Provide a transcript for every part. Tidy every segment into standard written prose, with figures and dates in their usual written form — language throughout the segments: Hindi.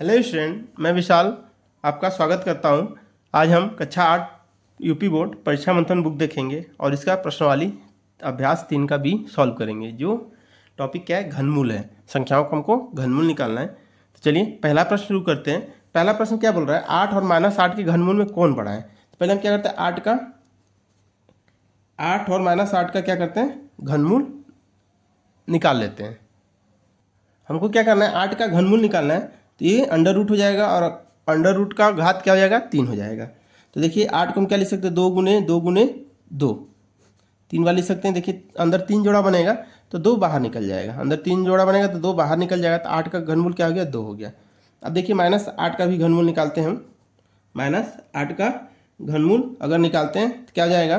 हेलो स्टूडेंट, मैं विशाल आपका स्वागत करता हूं। आज हम कक्षा 8 यूपी बोर्ड परीक्षा मंथन बुक देखेंगे और इसका प्रश्नवाली अभ्यास 3 का भी सॉल्व करेंगे। जो टॉपिक क्या है, घनमूल है। संख्याओं का हमको घनमूल निकालना है। तो चलिए पहला प्रश्न शुरू करते हैं। पहला प्रश्न क्या बोल रहा है, 8 और -8 के घनमूल में कौन बड़ा है। तो पहले हम क्या करते हैं, 8 और -8 का क्या करते हैं, घनमूल निकाल लेते हैं। हमको क्या करना है, 8 का घनमूल निकालना है। तो ये अंडर रूट हो जाएगा और अंडर रूट का घात क्या हो जाएगा, 3 हो जाएगा। तो देखिए 8 को हम क्या लिख सकते हैं, 2 गुने 2 गुने 2, 3 बार लिख सकते हैं। देखिए अंदर 3 जोड़ा बनेगा तो 2 बाहर निकल जाएगा, अंदर 3 जोड़ा बनेगा तो 2 बाहर निकल जाएगा। तो 8 का घनमूल क्या हो गया, 2 हो गया। अब देखिए -8 का भी घनमूल निकालते हैं हम। -8 का घनमूल अगर निकालते हैं तो क्या हो जाएगा,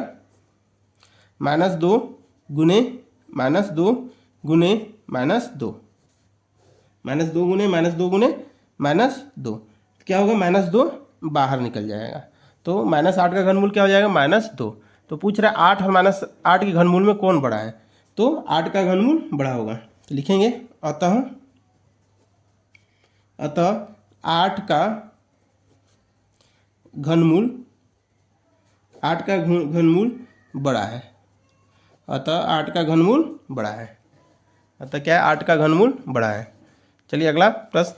-2 गुने -2 गुने -2, -2 गुने -2 गुने -2, क्या होगा, -2 बाहर निकल जाएगा। तो -8 का घनमूल क्या हो जाएगा, -2। तो पूछ रहा है 8 और -8 के घनमूल में कौन बड़ा है। तो 8 का घनमूल बड़ा होगा। तो लिखेंगे अतः 8 का घनमूल, 8 का घनमूल बड़ा है। अतः 8 का घनमूल बड़ा है। अतः क्या है, 8 का घनमूल बड़ा है। चलिए अगला प्रश्न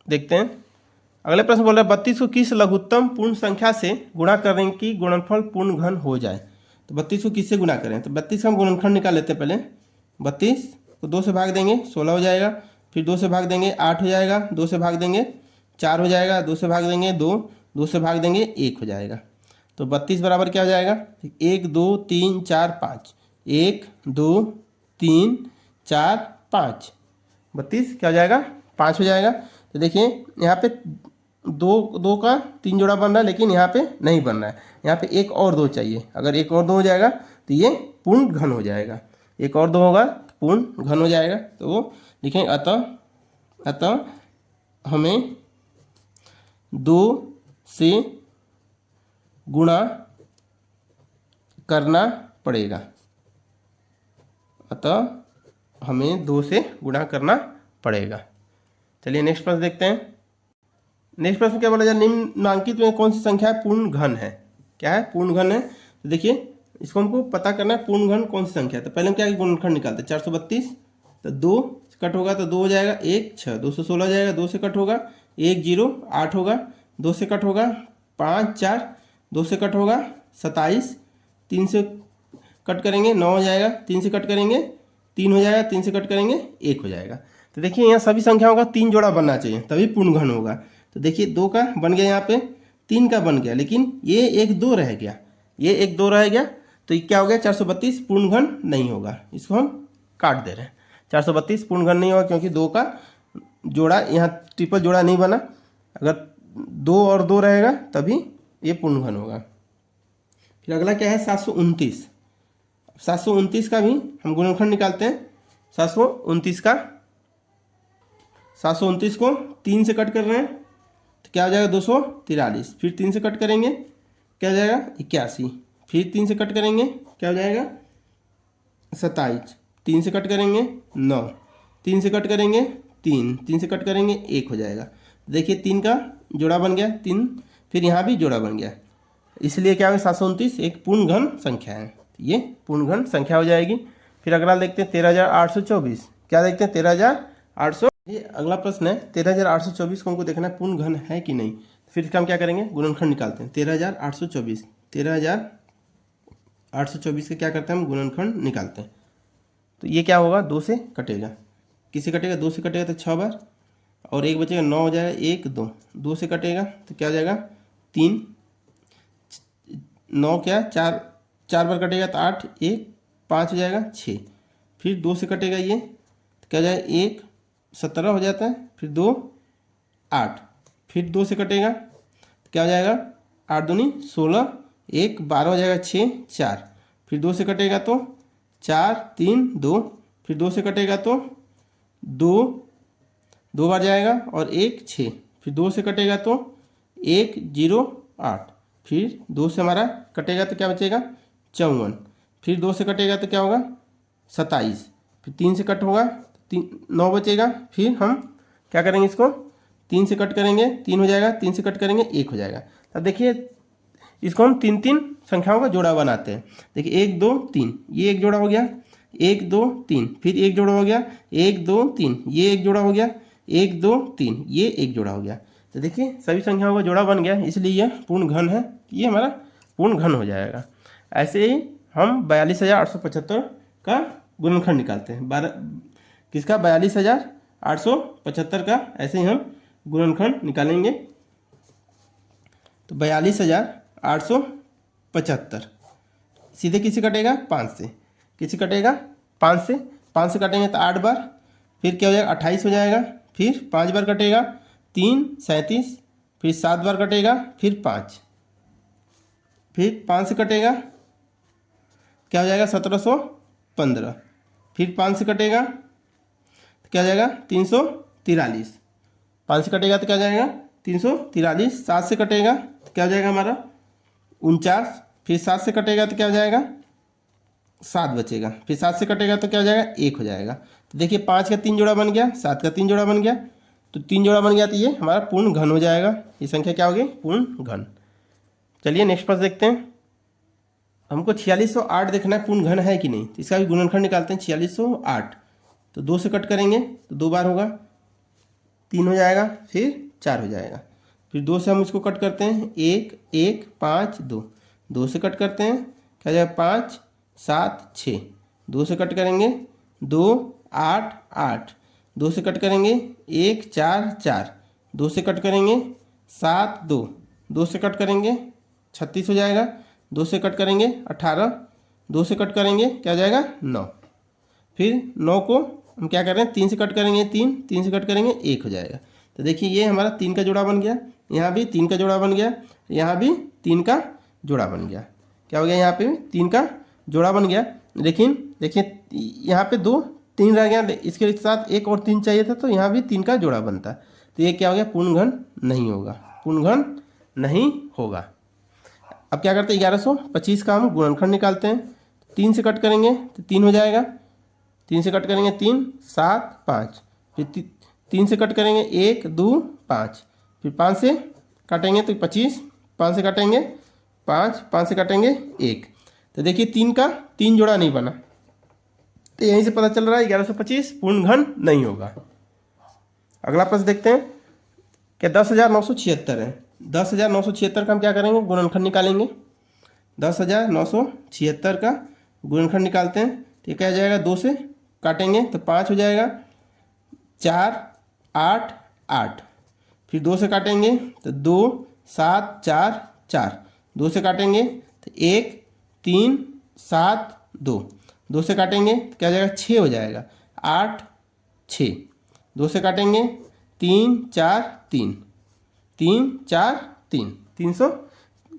देखते हैं। अगले प्रश्न बोल रहा है 32 को किस लघुत्तम पूर्ण संख्या से गुणा करें कि गुणनफल पूर्ण घन हो जाए। तो 32 को किससे गुणा करें, तो 32 का हम गुणनखंड निकाल लेते हैं। पहले 32 को 2 से भाग देंगे 16 हो जाएगा, फिर 2 से भाग देंगे 8 हो जाएगा, 2 से भाग देंगे 4 हो जाएगा, 2 से भाग देंगे 2, 2 से भाग देंगे 1 हो जाएगा। तो 32 बराबर क्या हो जाएगा, 1 2 3 4 5, 1 2 3 4 5, 32 क्या हो जाएगा, 5 हो जाएगा। तो देखिए यहाँ पे 2 का 3 जोड़ा बन रहा है, लेकिन यहाँ पे नहीं बन रहा है। यहाँ पे एक और 2 चाहिए। अगर एक और 2 हो जाएगा तो ये पूर्ण घन हो जाएगा। एक और 2 होगा तो पूर्ण घन हो जाएगा। तो वो लिखेंगे अतः हमें 2 से गुणा करना पड़ेगा। अतः हमें 2 से गुणा करना पड़ेगा। चलिए नेक्स्ट प्रश्न देखते हैं। नेक्स्ट प्रश्न क्या बोला जाए, निम्नांकित में कौन सी संख्या पूर्ण घन है। क्या है, पूर्ण घन है। तो देखिए इसको हमको पता करना है पूर्ण घन कौन सी संख्या है। तो पहले हम क्या गुणनखंड निकालते हैं, 432 तो 2 कट होगा तो 2 हो जाएगा, 1 6, 216 हो जाएगा, 2 से कट होगा 1 0 8 होगा, 2 से कट होगा 5 4, 2 से कट होगा 27, 3 से कट करेंगे 9 हो जाएगा, 3 से कट करेंगे 3 हो जाएगा, 3 से कट करेंगे 1 हो जाएगा। तो देखिए यहाँ सभी संख्याओं का 3 जोड़ा बनना चाहिए तभी पूर्ण घन होगा। तो देखिए 2 का बन गया, यहाँ पे 3 का बन गया, लेकिन ये 1 2 रह गया, ये 1 2 रह गया। तो ये क्या हो गया, 432 पूर्ण घन नहीं होगा। इसको हम काट दे रहे हैं। 432 पूर्ण घन नहीं होगा क्योंकि 2 का जोड़ा यहाँ ट्रिपल जोड़ा नहीं बना। अगर 2 और 2 रहेगा तभी ये पूर्ण घन होगा। फिर अगला क्या है, 729। 729 का भी हम गुणनखंड निकालते हैं। 729 को 3 से कट कर रहे हैं तो क्या हो जाएगा, 243। फिर 3 से कट करेंगे क्या हो जाएगा, 81। फिर 3 से कट करेंगे क्या हो जाएगा, 27। 3 से कट करेंगे 9, 3 से कट करेंगे 3, 3 से कट करेंगे 1 हो जाएगा। देखिए 3 का जोड़ा बन गया 3, फिर यहाँ भी जोड़ा बन गया। इसलिए क्या है, 729 एक पूर्ण घन संख्या है। ये पूर्ण घन संख्या हो जाएगी। फिर अगला देखते हैं 13824। क्या देखते हैं, 13800। ये अगला प्रश्न है 13824 को हमको देखना है पूर्ण घन है कि नहीं। फिर इसका हम क्या करेंगे, गुणनखंड निकालते हैं। 13824 का क्या करते हैं हम, गुणनखंड निकालते हैं। तो ये क्या होगा, 2 से कटेगा, किससे कटेगा, 2 से कटेगा तो 6 बार, और 1 बचेगा 9 हो जाएगा, 1 2, 2 से कटेगा तो क्या हो जाएगा 3, 9 क्या 4, 4 बार कटेगा तो 8, 1 5 हो जाएगा 6। फिर 2 से कटेगा ये तो क्या हो जाएगा, 1 17 हो जाता है, फिर 2 8, फिर 2 से कटेगा तो क्या हो जाएगा, 8 दूनी 16, 1 12 हो जाएगा, 6 4। फिर 2 से कटेगा तो 4 3 2, फिर 2 से कटेगा तो 2 बार जाएगा और 1 6। फिर 2 से कटेगा तो 1 0 8। फिर 2 से हमारा कटेगा तो क्या बचेगा, 54। फिर 2 से कटेगा तो क्या होगा, 27। फिर 3 से कट होगा 9 बचेगा। फिर हम क्या करेंगे, इसको 3 से कट करेंगे 3 हो जाएगा, 3 से कट करेंगे 1 हो जाएगा। अब देखिए इसको हम 3 संख्याओं का जोड़ा बनाते हैं। देखिए 1 2 3, ये एक जोड़ा हो गया, 1 2 3, फिर एक जोड़ा हो गया, 1 2 3, ये एक जोड़ा हो गया, 1 2 3, ये एक जोड़ा हो गया। तो देखिए सभी संख्याओं का जोड़ा बन गया, इसलिए यह पूर्ण घन है, ये हमारा पूर्ण घन हो जाएगा। ऐसे ही हम 42,875 का गुणनखंड निकालते हैं। किसका? 42,875 का ऐसे ही हम गुणनखंड निकालेंगे। तो 42,875 सीधे किसी कटेगा? 5 से। किसी कटेगा? 5 से। 5 से कटेंगे तो 8 बार, फिर क्या हो जाएगा? 28 हो जाएगा, फिर 5 बार कटेगा 3 37, फिर 7 बार कटेगा, फिर 5, फिर 5 से कटेगा क्या हो जाएगा? 1715, फिर 5 से कटेगा तो क्या हो जाएगा? 343, 5 से कटेगा तो क्या हो जाएगा? 343, 7 से कटेगा तो क्या हो जाएगा हमारा? 49, फिर 7 से कटेगा तो क्या हो जाएगा? 7 बचेगा, फिर 7 से कटेगा तो क्या हो जाएगा? 1 हो जाएगा। तो देखिए 5 का 3 जोड़ा बन गया, 7 का 3 जोड़ा बन गया, तो 3 जोड़ा बन गया, तो ये हमारा पूर्ण घन हो जाएगा। ये संख्या क्या होगी? पूर्ण घन। चलिए नेक्स्ट प्रश्न देखते हैं। हमको 4608 देखना है पूर्ण घन है कि नहीं, तो इसका भी गुणनखंड निकालते हैं। 4608 तो 2 से कट करेंगे तो 2 बार होगा, 3 हो जाएगा, फिर 4 हो जाएगा, फिर 2 से हम इसको कट करते हैं 1 1 5 2, 2 से कट करते हैं क्या हो जाएगा? 5 7 6, 2 से कट करेंगे 2 8 8, 2 से कट करेंगे 1 4 4, 2 से कट करेंगे 7 2, 2 से कट करेंगे 36 हो जाएगा, 2 से कट करेंगे 18, 2 से कट करेंगे क्या हो जाएगा? 9, फिर 9 को हम क्या कर रहे हैं? 3 से कट करेंगे 3, 3 से कट करेंगे 1 हो जाएगा। तो देखिए ये हमारा 3 का जोड़ा बन गया, यहाँ भी 3 का जोड़ा बन गया, यहाँ भी 3 का जोड़ा बन गया। क्या हो गया? यहाँ पे 3 का जोड़ा बन गया। लेकिन देखिए यहाँ पे 2 3 रह गया, इसके साथ 1 और 3 चाहिए था, तो यहाँ भी 3 का जोड़ा बनता। तो ये क्या हो गया? पूर्ण घन नहीं होगा, पूर्ण घन नहीं होगा। अब क्या करते हैं? 1125 का हम गुणनखंड निकालते हैं। 3 से कट करेंगे तो 3 हो जाएगा, 3 से कट करेंगे 3 7 5, फिर 3 से कट करेंगे 1 2 5, फिर 5 से काटेंगे तो 25, 5 से काटेंगे 5, 5 से काटेंगे 1। तो देखिए 3 का 3 जोड़ा नहीं बना, तो यहीं से पता चल रहा है 1125 पूर्ण घन नहीं होगा। अगला प्रश्न देखते हैं कि 10,976 है। 10,976 का हम क्या करेंगे? गुणनखंड निकालेंगे। 10,976 का गुणनखंड निकालते हैं तो ये क्या हो जाएगा? 2 से काटेंगे तो 5 हो जाएगा, 4 8 8, फिर 2 से काटेंगे तो 2 7 4 4, 2 से काटेंगे तो 1 3 7 2, 2 से काटेंगे तो क्या हो जाएगा? 6 हो जाएगा, 8 6, 2 से काटेंगे 3 4 3, 3 4 3, 300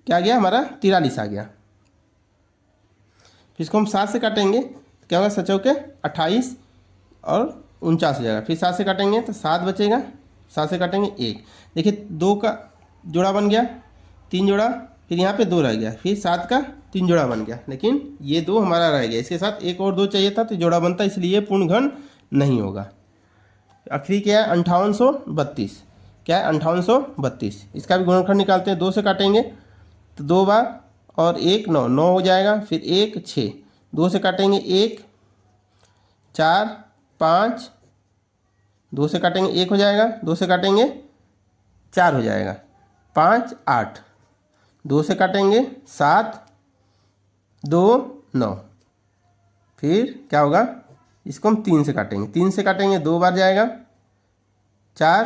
क्या गया हमारा? 43 आ गया। फिर इसको हम 7 से काटेंगे तो क्या होगा? 7 चौके 28 और 49 हो जाएगा, फिर 7 से काटेंगे तो 7 बचेगा, 7 से काटेंगे 1। देखिए 2 का जोड़ा बन गया, 3 जोड़ा, फिर यहाँ पे 2 रह गया, फिर 7 का 3 जोड़ा बन गया, लेकिन ये 2 हमारा रह गया, इसके साथ 1 और 2 चाहिए था तो जोड़ा बनता, इसलिए ये पूर्ण घन नहीं होगा। आखिरी क्या है? 5832। क्या है? 5832। इसका भी गुणनखंड निकालते हैं। 2 से काटेंगे तो 2 बार और 1 9, 9 हो जाएगा, फिर 1 6, 2 से काटेंगे 1 4 5, 2 से काटेंगे 1 हो जाएगा, 2 से काटेंगे 4 हो जाएगा, 5 8, 2 से काटेंगे 7 2 9, फिर क्या होगा? इसको हम 3 से काटेंगे, 3 से काटेंगे 2 बार जाएगा, 4,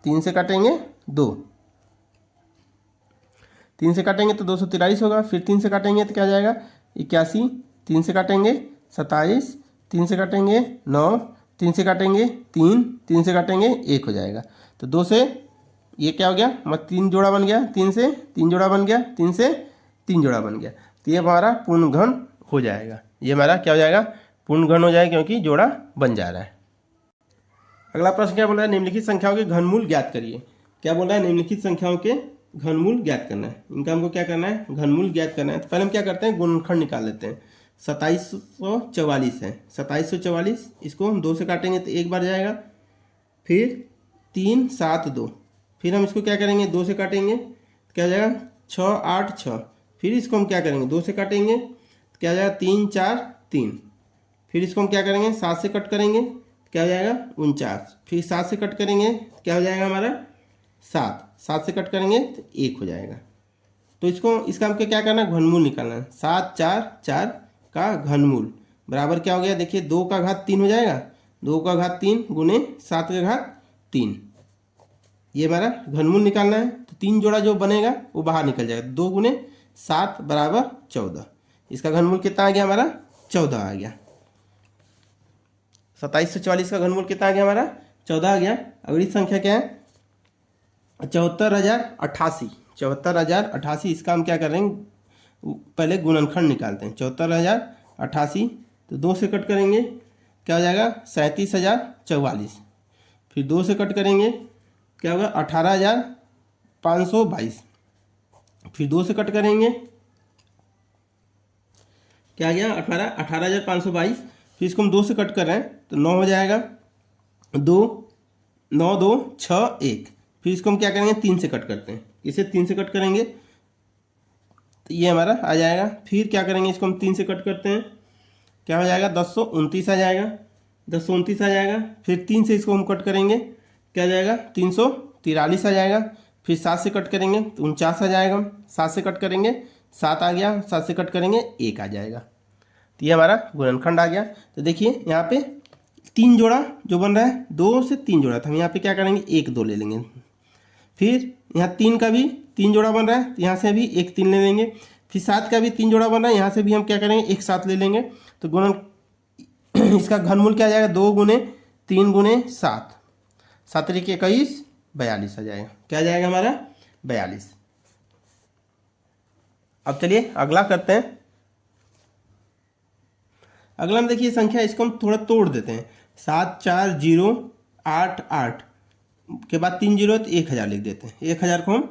3 से काटेंगे 2, 3 से काटेंगे तो 243 होगा, फिर 3 से काटेंगे तो क्या जाएगा? 81, 3 से काटेंगे 27, 3 से काटेंगे 9, 3 से काटेंगे 3, 3 से काटेंगे 1 हो जाएगा। तो 2 से ये क्या हो गया? मतलब 3 जोड़ा बन गया, 3 से 3 जोड़ा बन गया, 3 से 3 जोड़ा बन गया, तो ये हमारा पूर्ण घन हो जाएगा। ये हमारा क्या हो जाएगा? पूर्ण घन हो जाएगा, क्योंकि जोड़ा बन जा रहा है। अगला प्रश्न क्या बोल रहा है? निम्नलिखित संख्याओं के घनमूल ज्ञात करिए। क्या बोल रहा है? निम्नलिखित संख्याओं के घनमूल ज्ञात करना है। इनका हमको क्या करना है? घनमूल ज्ञात करना है। तो पहले हम क्या करते हैं? गुणनखंड निकाल लेते हैं। 2744 है, 2744, इसको हम 2 से काटेंगे तो 1 बार जाएगा, फिर 3 7 2। फिर हम इसको क्या करेंगे, 2 से काटेंगे तो क्या हो जाएगा 6 8 6। फिर इसको हम क्या करेंगे, 2 से काटेंगे तो क्या हो जाएगा 3 4 3। फिर इसको हम क्या करेंगे, 7 से कट करेंगे तो क्या हो जाएगा 49। फिर 7 से कट करेंगे तो क्या हो जाएगा हमारा 7। 7 से कट करेंगे तो 1 हो जाएगा। तो इसको इसका हमको क्या करना है, घनमूल निकालना है। 7 4 4 का घनमूल बराबर क्या हो गया, देखिए 2 का घात 3 हो जाएगा। 2 का घात 3 गुने 7 का घात 3, ये हमारा घनमूल निकालना है। तो 3 जोड़ा जो बनेगा वो बाहर निकल जाएगा। 2 गुने 7 बराबर 14। इसका घनमूल कितना आ गया हमारा, 14 आ गया। 2744 का घनमूल कितना आ गया हमारा, 14 आ गया। अगली संख्या क्या है, 74,088। 74,088 इसका हम क्या कर रहे हैं, पहले गुणनखंड निकालते हैं। 74,088 तो 2 से कट करेंगे क्या हो जाएगा 37,044। फिर 2 से कट करेंगे क्या होगा 18,522। फिर 2 से कट करेंगे क्या आ गया 18,522। फिर इसको हम 2 से कट कर रहे हैं तो 9 हो जाएगा। 2 9 2 6 1। फिर इसको हम क्या करेंगे 3 से कट करते हैं, इसे 3 से कट करेंगे तो ये हमारा आ जाएगा। फिर क्या करेंगे, इसको हम 3 से कट करते हैं क्या हो जाएगा 1029 आ जाएगा। 1029 आ जाएगा। फिर 3 से इसको हम कट करेंगे क्या आ जाएगा 343 आ जाएगा। फिर 7 से कट करेंगे तो 49 आ जाएगा। 7 से कट करेंगे 7 आ गया। 7 से कट करेंगे 1 आ जाएगा। तो ये हमारा गुणनखंड आ गया। तो देखिए यहाँ पे 3 जोड़ा जो बन रहा है, 2 से 3 जोड़ा था, हम यहाँ पे क्या करेंगे 1 2 ले लेंगे। फिर यहाँ 3 का भी 3 जोड़ा बन रहा है तो यहाँ से भी 1 3 ले लेंगे। फिर 7 का भी 3 जोड़ा बन रहा है, यहाँ से भी हम क्या करेंगे 1 7 ले लेंगे। तो गुणन इसका घनमूल क्या आ जाएगा 2 गुने 3 गुने 7, 7 तरीके 21 42 आ जाएगा। क्या आ जाएगा हमारा 42। अब चलिए अगला करते हैं। अगला में देखिए संख्या, इसको हम थोड़ा तोड़ देते हैं। 7 4 0 8 8 के बाद 3 जीरो तो 1000 लिख देते हैं। 1000 को हम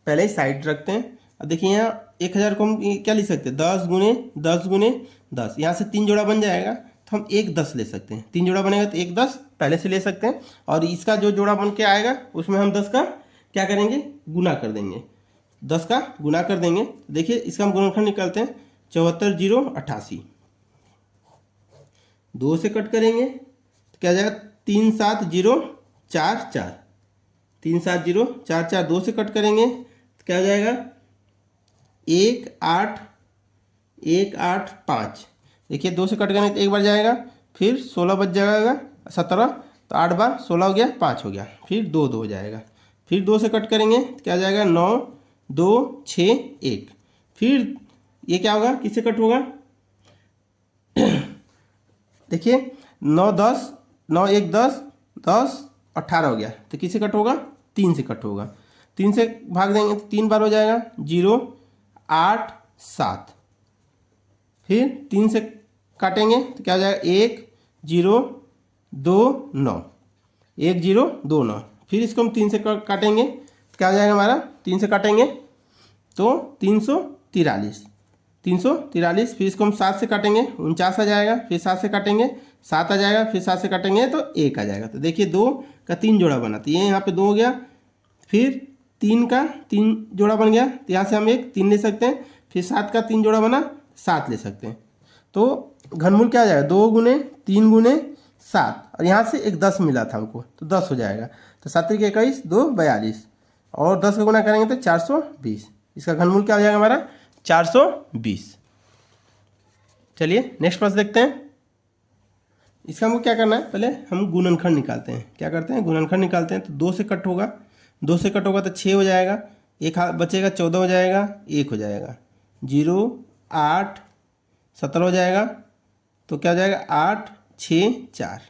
पहले ही साइड रखते हैं। अब देखिए यहाँ 1000 को हम क्या लिख सकते हैं 10 गुने 10 गुने 10। यहाँ से 3 जोड़ा बन जाएगा तो हम 1 10 ले सकते हैं। 3 जोड़ा बनेगा तो 1 10 पहले से ले सकते हैं। और इसका जो जोड़ा बन के आएगा उसमें हम 10 का क्या करेंगे गुना कर देंगे, 10 का गुना कर देंगे। देखिए इसका हम गुणनखंड निकालते हैं। 74 0 88। 2 से कट करेंगे तो क्या जाएगा 3 7 0 4 4। 3 7 0 4 4। 2 से कट करेंगे तो क्या हो जाएगा 1 8 1 8 5। देखिए 2 से कट करेंगे तो एक बार जाएगा, फिर 16 बच जाएगा 17, तो 8 बार 16 हो गया 5 हो गया। फिर 2 2 हो जाएगा। फिर 2 से कट करेंगे तो क्या हो जाएगा 9 2 6 1। फिर ये क्या होगा, किससे कट होगा देखिए 9 10 9 1 10 10 18 हो गया। तो किससे कट होगा 3 से कट होगा। 3 से भाग देंगे तो 3 बार हो जाएगा 0 8 7। फिर 3 से काटेंगे तो क्या हो जाएगा 1 0 2 9। 1 0 2 9। फिर इसको हम 3 से काटेंगे तो क्या हो जाएगा हमारा, 3 से काटेंगे तो 343। 343। फिर इसको हम 7 से काटेंगे 49 आ जाएगा। फिर 7 से काटेंगे 7 आ जाएगा। फिर 7 से काटेंगे तो 1 आ जाएगा। तो देखिए 2 का 3 जोड़ा बना, तो ये यहाँ पे 2 हो गया। फिर 3 का 3 जोड़ा बन गया तो यहाँ से हम 1 3 ले सकते हैं। फिर 7 का 3 जोड़ा बना 7 ले सकते हैं। तो घनमूल क्या आ जाएगा 2 गुने 3 गुने 7, और यहाँ से एक 10 मिला था हमको तो 10 हो जाएगा। तो 7 3 21 2 42, और 10 का गुना करेंगे तो 420। इसका घनमूल क्या हो जाएगा हमारा 420। चलिए नेक्स्ट प्रश्न देखते हैं। इसका हमको क्या करना है, पहले हम गुणनखंड निकालते हैं। क्या करते हैं गुणनखंड निकालते हैं। तो 2 से कट होगा, 2 से कट होगा तो 6 हो जाएगा। एक बचेगा 14 हो जाएगा, 1 हो जाएगा। 0 8 17 हो जाएगा। तो क्या हो जाएगा 8 6 4।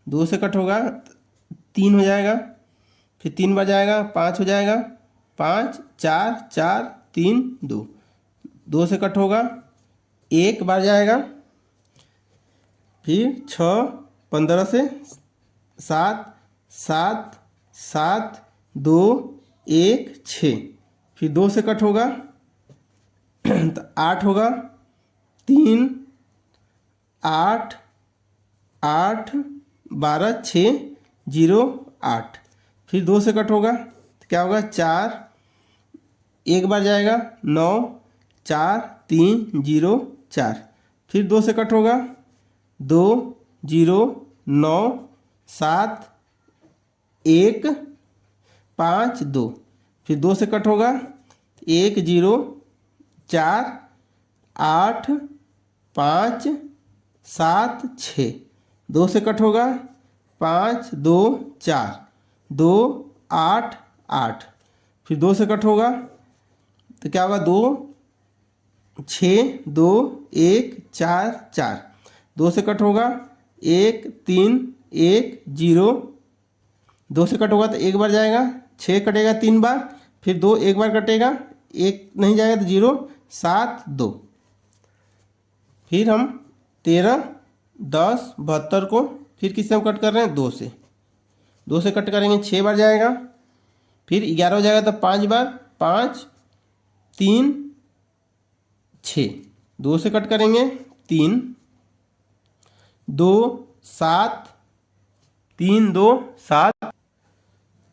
2 से कट होगा 3 हो जाएगा। फिर 3 बार जाएगा 5 हो जाएगा। 5 4 4 3 2। 2 से कट होगा 1 बार जाएगा। फिर 6 15 से 7 7 7 2 1 6। फिर 2 से कट होगा तो 8 होगा। 3 8 8 12 6 0 8। फिर 2 से कट होगा तो क्या होगा 4, एक बार जाएगा 9, 4 3 0 4, फिर 2 से कट होगा 2 0 9 7 1 5 2, फिर 2 से कट होगा 1 0 4 8 5 7 6, 2 से कट होगा 5 2 4 2 8 8, फिर 2 से कट होगा तो क्या होगा 2 6 2 1 4 4, 2 से कट होगा 1 3 1 0, 2 से कट होगा तो एक बार जाएगा, 6 कटेगा 3 बार, फिर 2 एक बार कटेगा, 1 नहीं जाएगा तो 0 7 2, फिर हम 13 10 72 को फिर किससे हम कट कर रहे हैं 2 से कट करेंगे 6 बार जाएगा, फिर 11 हो जाएगा तो 5 बार, 5 3 6, 2 से कट करेंगे 3 2 7 3 2 7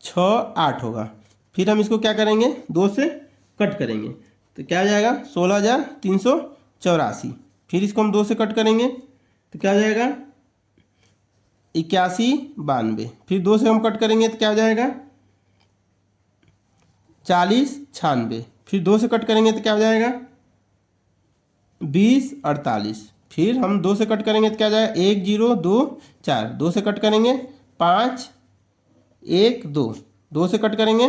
6 8 होगा, फिर हम इसको क्या करेंगे 2 से कट करेंगे तो क्या हो जाएगा 16,384, फिर इसको हम 2 से कट करेंगे तो क्या हो जाएगा 81 92, फिर 2 से हम कट करेंगे तो क्या हो जाएगा 40 96, फिर 2 से कट करेंगे तो क्या हो जाएगा 20 48, फिर हम 2 से कट करेंगे तो क्या हो जाएगा 1 0 2 4, 2 से कट करेंगे 5 1 2, 2 से कट करेंगे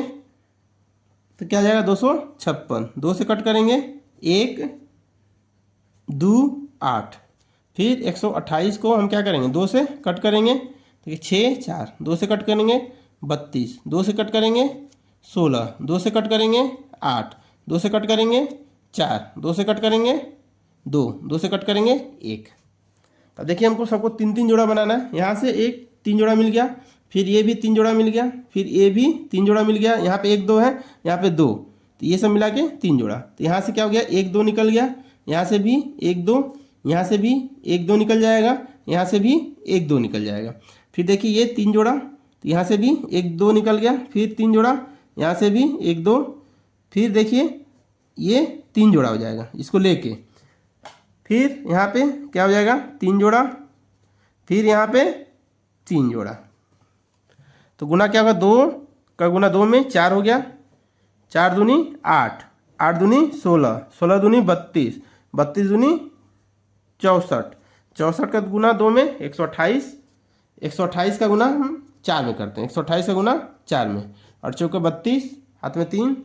तो क्या हो जाएगा 256, 2 से कट करेंगे 1 2 8, फिर 128 को हम क्या करेंगे 2 से कट करेंगे तो 6 4, 2 से कट करेंगे 32, 2 से कट करेंगे 16, 2 से कट करेंगे 8, 2 से कट करेंगे 4, 2 से कट करेंगे 2, 2 से कट करेंगे 1। अब देखिए हमको सबको 3 जोड़ा बनाना है, यहाँ से एक 3 जोड़ा मिल गया, फिर ये भी 3 जोड़ा मिल गया, फिर ये भी 3 जोड़ा मिल गया, यहाँ पे 1 2 है, यहाँ पे 2, तो ये सब मिला के 3 जोड़ा, तो यहाँ से क्या हो गया 1 2 निकल गया, यहाँ से भी 1 2, यहाँ से भी 1 2 निकल जाएगा, यहाँ से भी 1 2 निकल जाएगा, फिर देखिए ये 3 जोड़ा, तो यहाँ से भी 1 2 निकल गया, फिर 3 जोड़ा, यहाँ से भी 1 2, फिर देखिए ये 3 जोड़ा हो जाएगा इसको लेके, फिर यहाँ पे क्या हो जाएगा 3 जोड़ा, फिर यहाँ पे 3 जोड़ा, तो गुना क्या होगा 2 का गुना 2 में 4 हो गया, 4 दूनी 8, 8 दूनी 16, 16 दूनी 32, 32 दूनी 64, 64 का गुना 2 में 128, 128 का गुना हम 4 में करते हैं, 128 का गुना 4 में, और चौके 32, हाथ में 3,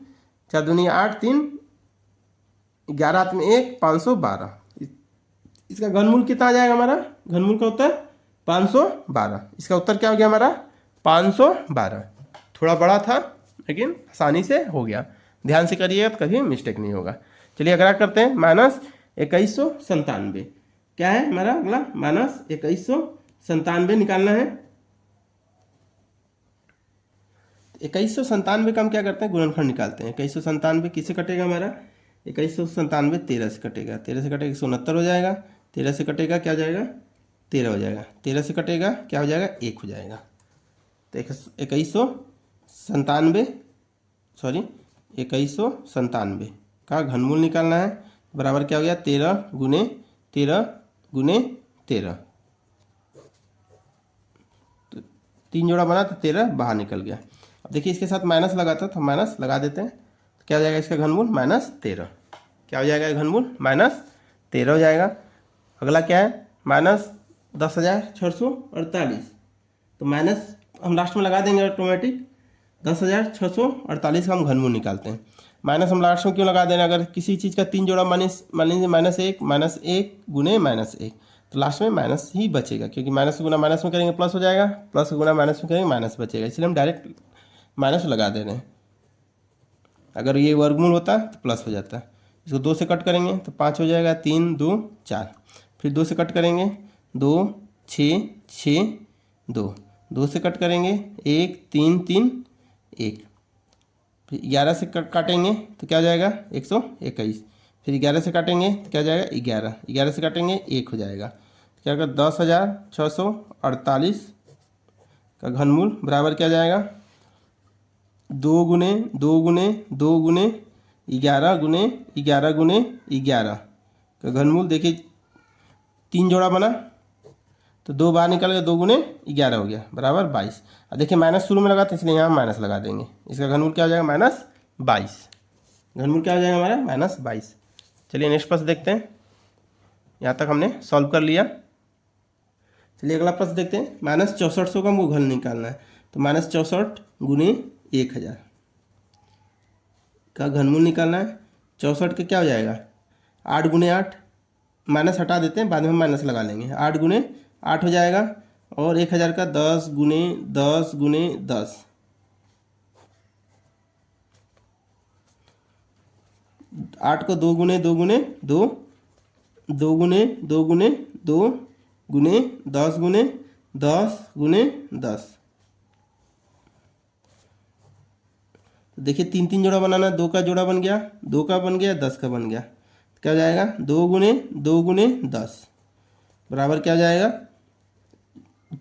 4 दूनी 8 3 11, हाथ में 1, 512, इसका घनमूल कितना आ जाएगा हमारा, घनमूल का उत्तर 512, इसका उत्तर क्या हो गया हमारा 512। थोड़ा बड़ा था लेकिन आसानी से हो गया, ध्यान से करिएगा तो कभी मिस्टेक नहीं होगा। चलिए अगला करते हैं -2197, क्या है हमारा अगला -2197 निकालना है। 2197 का हम क्या करते हैं गुणनखंड निकालते हैं। 2197 किससे कटेगा हमारा 2197 13 से कटेगा, 13 से कटेगा 169 हो जाएगा, 13 से कटेगा क्या हो जाएगा 13 हो जाएगा, 13 से कटेगा क्या हो जाएगा 1 हो जाएगा। तो 2197 का घनमूल निकालना है, बराबर क्या हो गया 13 गुने 13 गुने 13, तो 3 जोड़ा बना तो 13 बाहर निकल गया। अब देखिए इसके साथ माइनस लगा था तो माइनस लगा देते हैं, तो क्या हो जाएगा इसका घनमूल -13, क्या हो जाएगा घनमूल -13 हो जाएगा। अगला क्या है -10,648, तो माइनस हम लास्ट में लगा देंगे ऑटोमेटिक, 10,648 का हम घनमूल निकालते हैं। माइनस हम लास्ट में क्यों लगा देना, अगर किसी चीज़ का 3 जोड़ा मान लीजिए -1 गुने -1, तो लास्ट में माइनस ही बचेगा, क्योंकि माइनस गुना माइनस में करेंगे प्लस हो जाएगा, प्लस गुना माइनस में करेंगे माइनस बचेगा, इसलिए हम डायरेक्ट माइनस लगा दे रहे हैं। अगर ये वर्गमूल होता तो प्लस हो जाता। इसको 2 से कट करेंगे तो 5 हो जाएगा, 3 2 4, फिर 2 से कट करेंगे 2 6 6 2, 2 से कट करेंगे 1 3 3 1, फिर 11 से काटेंगे तो क्या हो जाएगा 121, फिर 11 से काटेंगे तो क्या हो जाएगा 11, 11 से काटेंगे 1 हो जाएगा, क्या होगा 10,648 का घनमूल बराबर क्या जाएगा दो गुने दो गुने दो गुने 11 गुने 11 गुने 11 का घनमूल। देखिए 3 जोड़ा बना तो 2 बाहर निकल गया, 2 गुने 11 हो गया बराबर 22। अब देखिए माइनस शुरू में लगा था इसलिए यहाँ माइनस लगा देंगे। इसका घनमूल क्या हो जाएगा -22। घनमूल क्या हो जाएगा हमारा -22। चलिए नेक्स्ट प्रश्न देखते हैं। यहाँ तक हमने सॉल्व कर लिया। चलिए अगला प्रश्न देखते हैं। -6400 का हमको घन निकालना है। तो -64 गुने 1000 का घनमूल निकालना है। 64 का क्या हो जाएगा 8 गुने 8, माइनस हटा देते हैं, बाद में हम माइनस लगा लेंगे। 8 गुने 8 हो जाएगा, और 1000 का 10 गुने 10 गुने 10, 8 को 2 गुने 2 गुने 2, 2 गुने 2 गुने 2 गुने 10 गुने 10 गुने 10। तो देखिए 3 3 जोड़ा बनाना, 2 का जोड़ा बन गया, 2 का बन गया, 10 का बन गया। तो क्या हो जाएगा 2 गुने 2 गुने 10 बराबर क्या हो जाएगा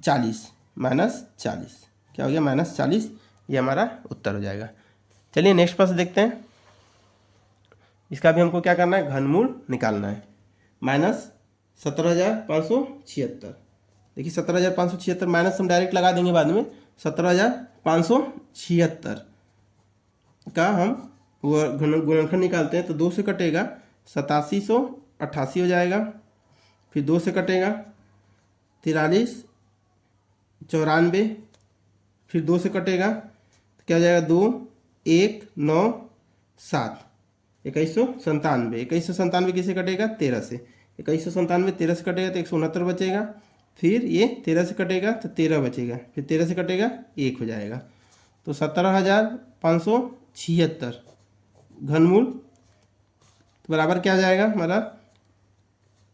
40 -40। क्या हो गया -40। ये हमारा उत्तर हो जाएगा। चलिए नेक्स्ट प्रश्न देखते हैं। इसका भी हमको क्या करना है, घनमूल निकालना है। -17,576। देखिए 17,576 माइनस हम डायरेक्ट लगा देंगे बाद में। 17,576 का हम गुणनखंड निकालते हैं तो 2 से कटेगा 8788 हो जाएगा। फिर 2 से कटेगा 4394, फिर 2 से कटेगा तो क्या हो जाएगा 2 1 9 7, 2197। 2197 किसे कटेगा 13 से। 2197 13 से कटेगा तो 169 बचेगा। फिर ये 13 से कटेगा तो 13 बचेगा, फिर 13 से कटेगा 1 हो जाएगा। तो 17,576 घनमूल बराबर क्या हो जाएगा हमारा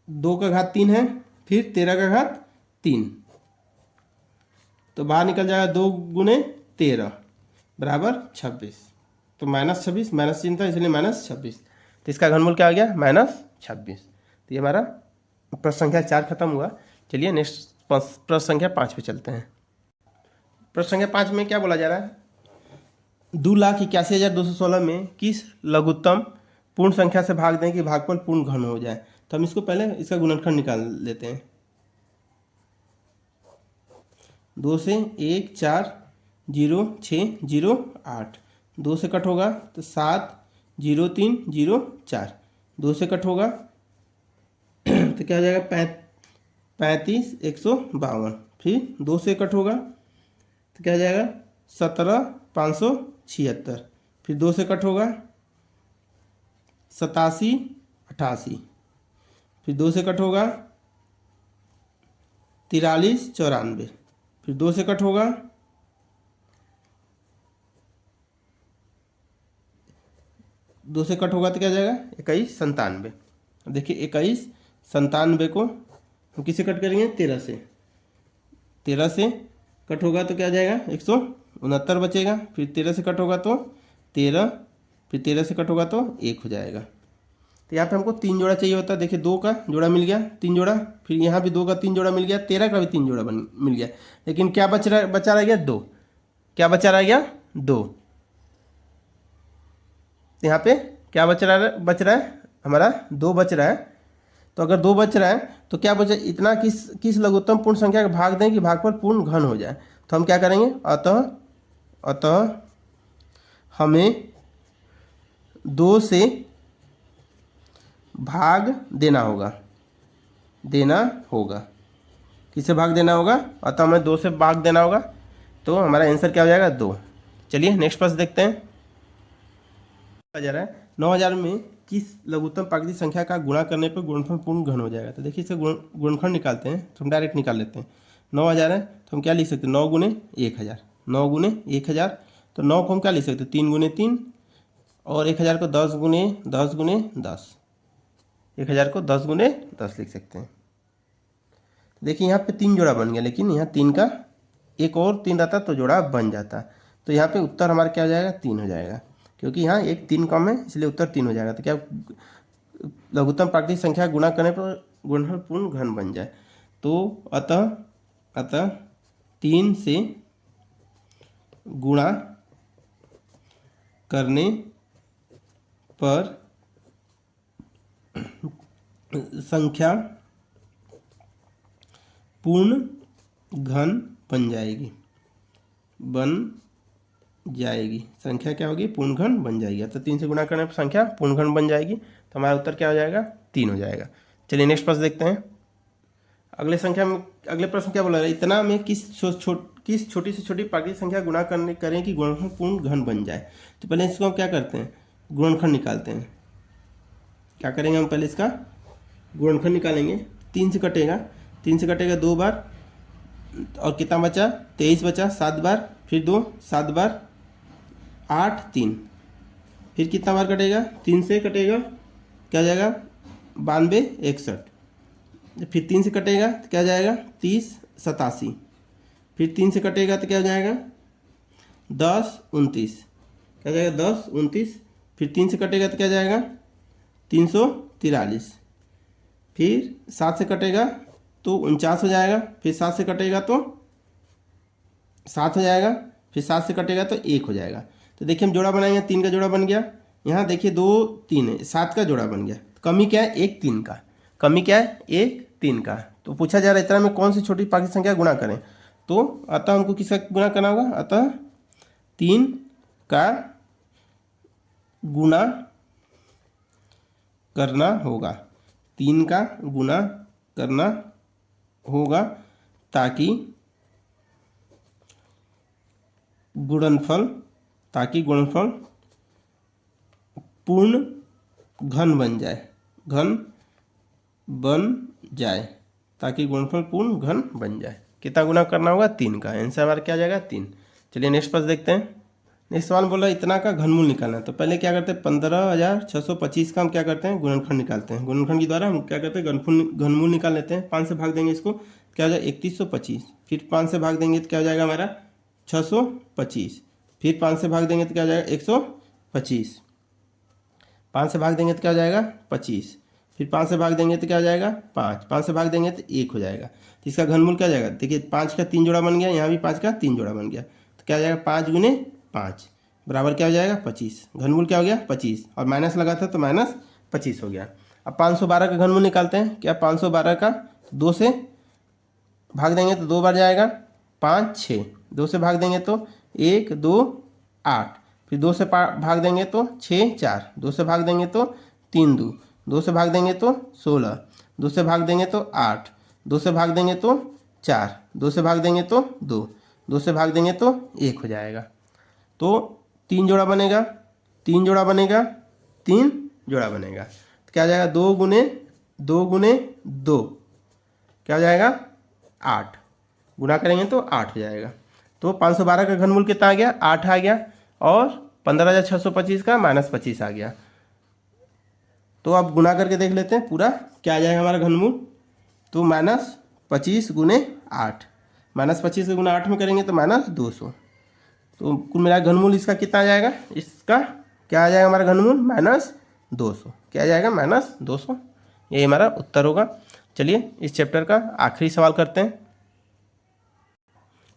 2 का घात 3 है, फिर 13 का घात 3, तो बाहर निकल जाएगा 2 गुने 13 बराबर 26। तो -26, माइनस चिन्ह था इसलिए -26। तो इसका घनमूल क्या हो गया -26। तो ये हमारा प्रश्न संख्या 4 खत्म हुआ। चलिए नेक्स्ट प्रश्न संख्या 5 पे चलते हैं। प्रश्न संख्या 5 में क्या बोला जा रहा है, 2,81,216 में किस लघुत्तम पूर्ण संख्या से भाग दें कि भागफल पूर्ण घन हो जाए। तो हम इसको पहले इसका गुणनखंड निकाल लेते हैं। 2 से 1 4 0 6 0 8, 2 से कट होगा तो 7 0 3 0 4, 2 से कट होगा तो क्या हो जाएगा 35 152, फिर 2 से कट होगा तो क्या हो जाएगा 17,576, फिर 2 से कट होगा 87 88, फिर 2 से कट होगा 43 94, फिर 2 से कट होगा 2 से कट होगा तो क्या हो जाएगा 21 97। देखिए 21 97 को हम किसे कट करेंगे 13 से। 13 से कट होगा तो क्या हो जाएगा 169 बचेगा, फिर 13 से कट होगा तो 13, फिर 13 से कट होगा तो 1 हो जाएगा। तो यहाँ पे हमको 3 जोड़ा चाहिए होता है। देखिए 2 का जोड़ा मिल गया 3 जोड़ा, फिर यहाँ भी 2 का 3 जोड़ा मिल गया, 13 का भी 3 जोड़ा मिल गया। लेकिन क्या बचा रह गया 2। क्या बचा रह गया 2। यहाँ पे क्या बच रहा है हमारा 2 बच रहा है। तो अगर 2 बच रहा है तो क्या बचा, इतना किस लघुत्तम पूर्ण संख्या का भाग दें कि भागफल पूर्ण घन हो जाए। तो हम क्या करेंगे, अतः हमें 2 से भाग देना होगा। किससे भाग देना होगा, अतः हमें 2 से भाग देना होगा। तो हमारा आंसर क्या हो जाएगा 2। चलिए नेक्स्ट प्रश्न देखते हैं। जा रहा है 9000 में किस लघुत्तम प्राकृतिक संख्या का गुणा करने पर गुणनफल पूर्ण घन हो जाएगा। तो देखिए इसे गुणनखंड निकालते हैं तो हम डायरेक्ट निकाल लेते हैं। 9000 है तो हम क्या लिख सकते हैं 9 गुने 1000, 9 गुने 1000। तो 9 को हम क्या लिख सकते हैं 3 गुने 3, और 1000 को 10 गुने 10 गुने 10, 1000 को 10 गुने 10 लिख सकते हैं। देखिए यहाँ पे 3 जोड़ा बन गया, लेकिन यहाँ 3 का एक और 3 रहता तो जोड़ा बन जाता। तो यहाँ पे उत्तर हमारा क्या हो जाएगा 3 हो जाएगा, क्योंकि यहाँ एक 3 कम है इसलिए उत्तर 3 हो जाएगा। तो क्या लघुत्तम प्राकृतिक संख्या गुणा करने पर गुणनफल पूर्ण घन बन जाए। तो अतः 3 से गुणा करने पर संख्या पूर्ण घन बन जाएगी। संख्या क्या होगी? पूर्ण घन बन जाएगी। तो 3 से गुणा करने पर संख्या पूर्ण घन बन जाएगी। तो हमारा उत्तर क्या हो जाएगा? 3 हो जाएगा। चलिए नेक्स्ट प्रश्न देखते हैं। अगले प्रश्न क्या बोला है? इतना में किस छोटी से छोटी प्राकृतिक संख्या गुणा करें कि गुणनखंड पूर्ण घन बन जाए। तो पहले इसको हम क्या करते हैं? गुणनखंड निकालते हैं। क्या करेंगे हम? पहले इसका गुणनखंड निकालेंगे। 3 से कटेगा 2 बार, और कितना बचा? 23 बचा। 7 बार, फिर 2, 7 बार 8, 3, फिर कितना बार कटेगा? 3 से कटेगा, क्या जाएगा? 92, 61, फिर 3 से कटेगा तो क्या जाएगा? 30, 87, फिर 3 से कटेगा तो क्या जाएगा? 10, 29, क्या जाएगा? 10, 29, फिर 3 से कटेगा तो क्या जाएगा? 343, फिर 7 से कटेगा तो 49 हो जाएगा, फिर 7 से कटेगा तो 7 हो जाएगा, फिर 7 से कटेगा तो 1 हो जाएगा। तो देखिए हम जोड़ा बनाएंगे। 3 का जोड़ा बन गया। यहाँ देखिए 2, 3 है, 7 का जोड़ा बन गया। कमी क्या है? 1, 3 का। कमी क्या है? 1, 3 का। तो पूछा जा रहा है इतना में कौन सी छोटी प्राकृतिक संख्या गुणा करें। तो अतः हमको किसका गुणा करना होगा? अतः 3 का गुणा करना होगा। 3 का गुणा करना होगा ताकि गुणनफल पूर्ण घन बन जाए। ताकि गुणनफल पूर्ण घन बन जाए। कितना गुना करना होगा? 3 का। आंसर हमारा क्या जाएगा? 3। चलिए नेक्स्ट प्रश्न देखते हैं। नेक्स्ट सवाल बोला इतना का घनमूल निकालना है। तो पहले क्या करते हैं? 15,625 का हम क्या करते हैं? गुणनखंड निकालते हैं। गुणनखंड के द्वारा हम क्या करते हैं? घनमूल निकाल लेते हैं। 5 से भाग देंगे इसको, क्या हो जाएगा? 3125, फिर 5 से भाग देंगे तो क्या हो जाएगा हमारा? 625, फिर 5 से भाग देंगे तो क्या हो जाएगा? 125, 5 से भाग देंगे तो क्या हो जाएगा? 25, फिर 5 से भाग देंगे तो क्या हो जाएगा? 5 से भाग देंगे तो 1 हो जाएगा। तो इसका घनमूल क्या हो जाएगा? देखिए 5 का 3 जोड़ा बन गया, यहाँ भी 5 का 3 जोड़ा बन गया। तो क्या हो जाएगा? 5 गुने 5 बराबर क्या हो जाएगा? 25। घनमूल क्या हो गया? 25, और माइनस लगा था तो माइनस 25 हो गया। अब 512 का घनमूल निकालते हैं। क्या? 512 का 2 से भाग देंगे तो 2 बार जाएगा, 5, 6, 2 से भाग देंगे तो 1, 2, 8, फिर 2 से भाग देंगे तो 6, 4, 2 से भाग देंगे तो 3, 2 से भाग देंगे तो 16, 2 से भाग देंगे तो 8, 2 से भाग देंगे तो 4, 2 से भाग देंगे तो 2, 2 से भाग देंगे तो 1 हो जाएगा। तो 3 जोड़ा बनेगा, 3 जोड़ा बनेगा, 3 जोड़ा बनेगा। तो क्या हो जाएगा? 2 गुने 2 क्या हो जाएगा? 8। गुना करेंगे तो 8 हो जाएगा। तो 512 का घनमूल कितना आ गया? 8 आ गया, और 15,625 का -25 आ गया। तो अब गुना करके देख लेते हैं पूरा क्या आ जाएगा हमारा घनमूल। तो -25 गुने 8, -25 गुना 8 में करेंगे तो -200। तो कुल मिला घनमूल इसका कितना आ जाएगा? इसका क्या आ जाएगा हमारा घनमूल? -200। क्या आ जाएगा? -200। ये हमारा उत्तर होगा। चलिए इस चैप्टर का आखिरी सवाल करते हैं।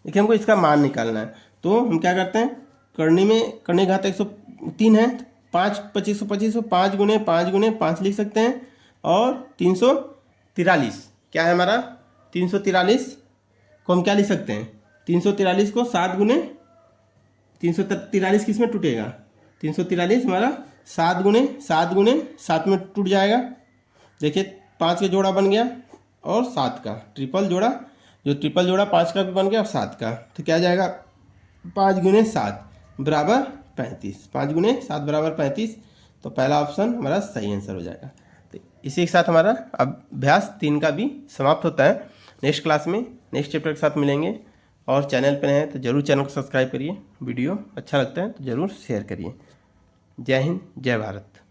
देखिए हमको इसका मान निकालना है। तो हम क्या करते हैं? करनी घात 103 है, 5, 25, 25, 5 गुने 5 लिख सकते हैं, और 343 क्या है हमारा? 343 को हम क्या लिख सकते हैं? 343 को 7 गुने 343 किस में टूटेगा? 343 हमारा 7 गुने 7 में टूट जाएगा। देखिए 5 का जोड़ा बन गया और 7 का ट्रिपल जोड़ा, जो ट्रिपल जोड़ा 5 का भी बन गया और 7 का। तो क्या जाएगा? 5 गुने 7 बराबर 35, 5 गुने 7 बराबर 35। तो पहला ऑप्शन हमारा सही आंसर हो जाएगा। तो इसी के साथ हमारा अभ्यास 3 का भी समाप्त होता है। नेक्स्ट क्लास में नेक्स्ट चैप्टर के साथ मिलेंगे। और चैनल पर हैं तो ज़रूर चैनल को सब्सक्राइब करिए। वीडियो अच्छा लगता है तो ज़रूर शेयर करिए। जय हिंद, जय भारत।